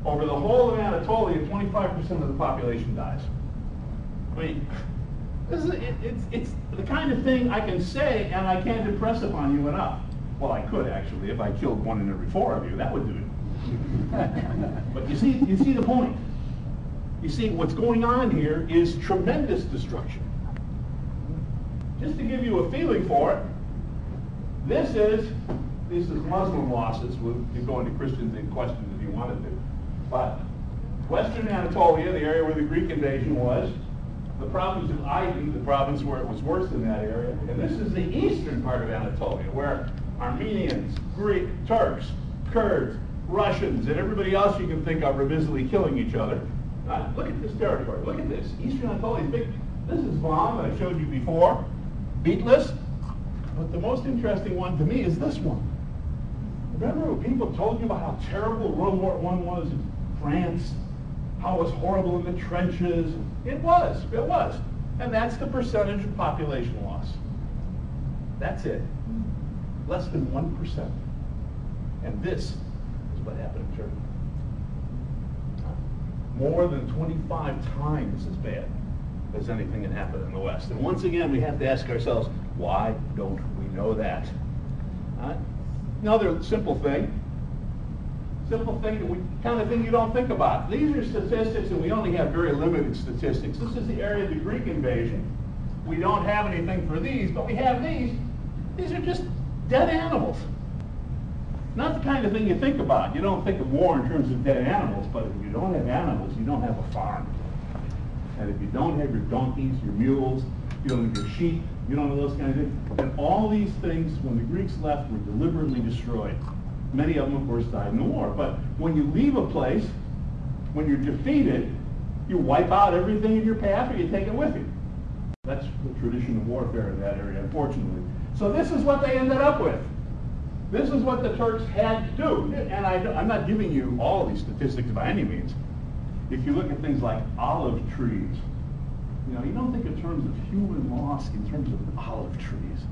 over the whole of Anatolia, 25% of the population dies. I mean, it's the kind of thing I can say and I can't impress upon you enough. Well, I could actually, if I killed 1 in every 4 of you, that would do it. But you see the point. You see, what's going on here is tremendous destruction. Just to give you a feeling for it, this is Muslim losses. We could go into Christians in questions if you wanted to. But Western Anatolia, the area where the Greek invasion was, the province of Aydin, the province where it was worse in that area, and this is the eastern part of Anatolia, where Armenians, Greek, Turks, Kurds, Russians, and everybody else you can think of are busily killing each other. Look at this territory. Look at this. Eastern Anatolia is big. This is Van that I showed you before. Beatless. But the most interesting one to me is this one. Remember when people told you about how terrible World War I was in France? How it was horrible in the trenches? It was. And that's the percentage of population loss. That's it. Less than 1%. And this is what happened in Turkey. More than 25 times as bad as anything that happened in the West. And once again, we have to ask ourselves, why don't we know that? Another simple thing that we kind of thing you don't think about. These are statistics, and we only have very limited statistics. This is the area of the Greek invasion. We don't have anything for these, but we have these. These are just dead animals. Not the kind of thing you think about. You don't think of war in terms of dead animals, but if you don't have animals, you don't have a farm. And if you don't have your donkeys, your mules, you don't have your sheep, you don't have those kinds of things. And all these things, when the Greeks left, were deliberately destroyed. Many of them, of course, died in the war. But when you leave a place, when you're defeated, you wipe out everything in your path or you take it with you. That's the tradition of warfare in that area, unfortunately. So this is what they ended up with. This is what the Turks had to do. And I'm not giving you all of these statistics by any means. If you look at things like olive trees, you don't think in terms of human loss in terms of olive trees.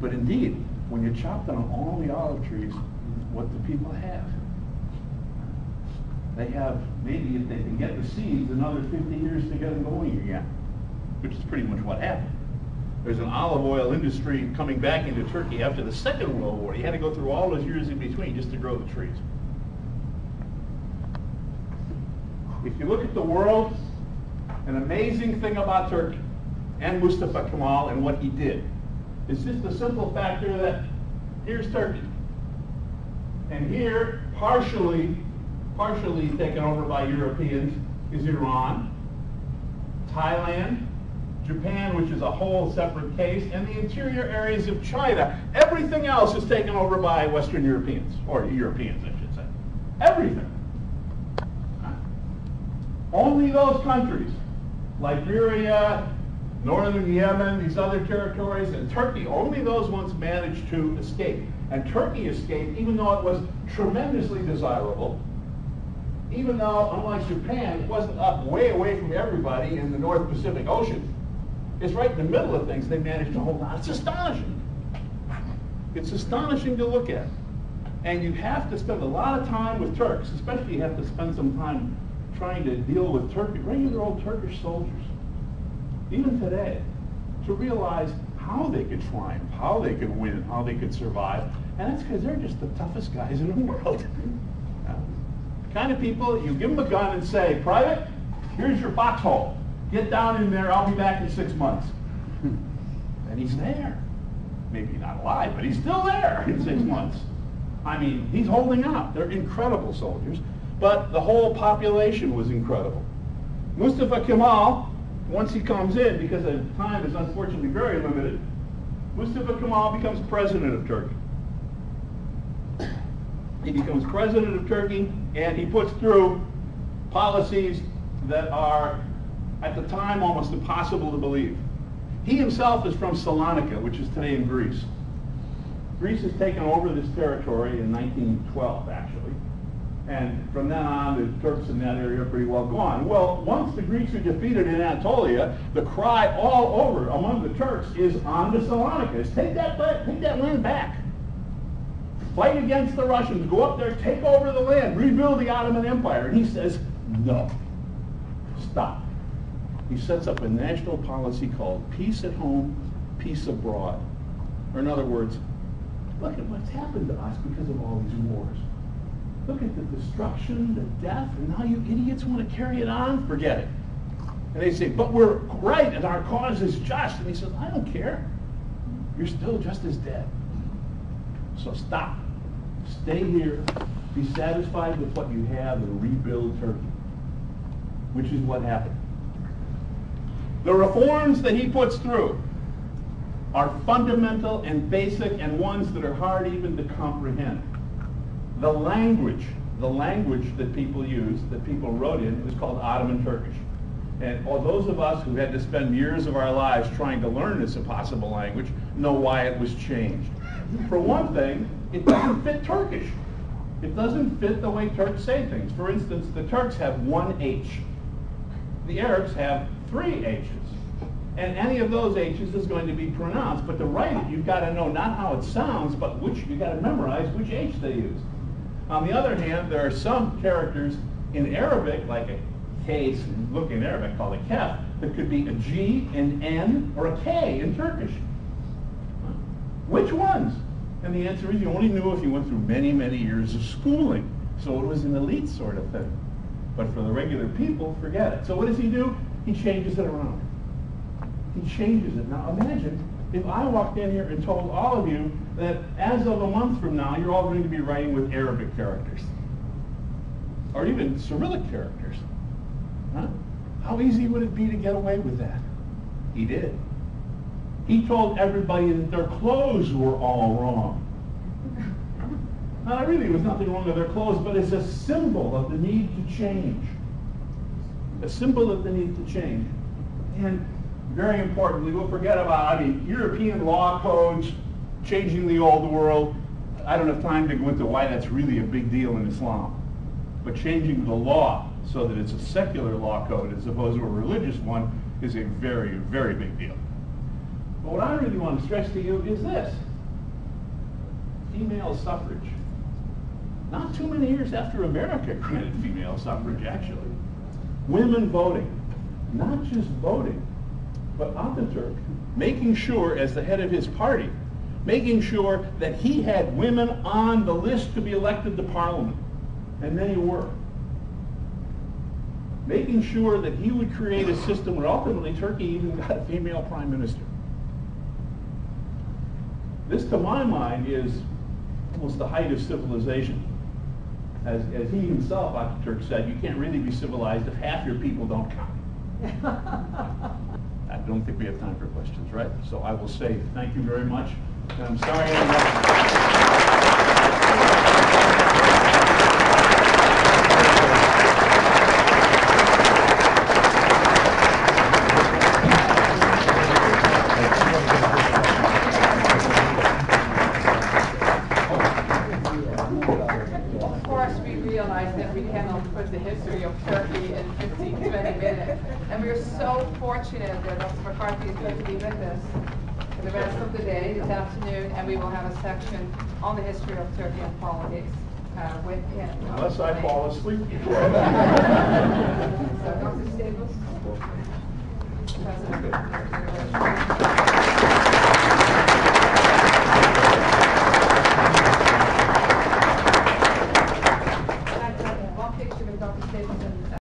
But indeed, when you chop down all the olive trees, what do people have? They have, maybe if they can get the seeds, another 50 years to get them going again, which is pretty much what happened. There's an olive oil industry coming back into Turkey after the Second World War. You had to go through all those years in between just to grow the trees. If you look at the world, an amazing thing about Turkey and Mustafa Kemal and what he did is just the simple factor that here's Turkey. And here, partially taken over by Europeans, is Iran, Thailand, Japan, which is a whole separate case, and the interior areas of China. Everything else is taken over by Western Europeans, or Europeans, I should say. Everything. Only those countries, Liberia, northern Yemen, these other territories, and Turkey, only those ones managed to escape. And Turkey escaped, even though it was tremendously desirable, even though, unlike Japan, it wasn't up way away from everybody in the North Pacific Ocean. It's right in the middle of things they managed to hold on. It's astonishing. It's astonishing to look at. And you have to spend a lot of time with Turks, especially you have to spend some time trying to deal with regular old Turkish soldiers, even today, to realize how they could triumph, how they could win, how they could survive. And that's because they're just the toughest guys in the world. The kind of people, you give them a gun and say, "Private, here's your foxhole. Get down in there, I'll be back in 6 months." And he's there. Maybe not alive, but he's still there in 6 months. I mean, he's holding out. They're incredible soldiers, but the whole population was incredible. Mustafa Kemal, once he comes in, because the time is unfortunately very limited, Mustafa Kemal becomes president of Turkey. He becomes president of Turkey, and he puts through policies that are, at the time, almost impossible to believe. He himself is from Salonika, which is today in Greece. Greece has taken over this territory in 1912, actually. And from then on, the Turks in that area are pretty well gone. Well, once the Greeks are defeated in Anatolia, the cry all over among the Turks is on to Salonika. Take that land back. fight against the Russians, go up there, take over the land, rebuild the Ottoman Empire. And he says, no, stop. He sets up a national policy called peace at home, peace abroad. Or in other words, look at what's happened to us because of all these wars. Look at the destruction, the death, and now you idiots want to carry it on? Forget it. And they say, but we're right and our cause is just. And he says, I don't care. You're still just as dead. So stop. Stay here. Be satisfied with what you have and rebuild Turkey. Which is what happened. The reforms that he puts through are fundamental and basic and ones that are hard even to comprehend. The language that people use, that people wrote in, is called Ottoman Turkish. And all those of us who had to spend years of our lives trying to learn this impossible language know why it was changed. For one thing, it doesn't fit Turkish. It doesn't fit the way Turks say things. For instance, the Turks have one H. The Arabs have three H's. And any of those H's is going to be pronounced. But to write it, you've got to know not how it sounds, but you've got to memorize which H they use. On the other hand, there are some characters in Arabic, like a K, look in Arabic called a kef, that could be a G, an N, or a K in Turkish. Which ones? And the answer is you only knew if you went through many, many years of schooling. So it was an elite sort of thing. But for the regular people, forget it. So what does he do? He changes it around. He changes it. Now imagine if I walked in here and told all of you that as of a month from now, you're all going to be writing with Arabic characters. Or even Cyrillic characters. Huh? How easy would it be to get away with that? He did. He told everybody that their clothes were all wrong. Now, really, there was nothing wrong with their clothes, but it's a symbol of the need to change. A symbol of the need to change. And very importantly, we'll forget about, European law codes, changing the old world. I don't have time to go into why that's really a big deal in Islam. But changing the law so that it's a secular law code as opposed to a religious one is a very, very big deal. But what I really want to stress to you is this. Female suffrage. Not too many years after America granted female suffrage, actually. Women voting. Not just voting, but Ataturk making sure, as the head of his party, making sure that he had women on the list to be elected to parliament. And many were. Making sure that he would create a system where ultimately Turkey even got a female prime minister. This, to my mind, is almost the height of civilization. As he himself, Ataturk, said, you can't really be civilized if half your people don't count. I don't think we have time for questions, right? So I will say thank you very much. And I'm sorry. Of course, we realize that we cannot put the history of Turkey in 15, 20 minutes. And we're so fortunate that Dr. McCarty is going to be with us for the rest of the day, this afternoon, and we will have a section on the history of Turkey and politics with him. Unless I fall asleep. So, Dr. Staples, President.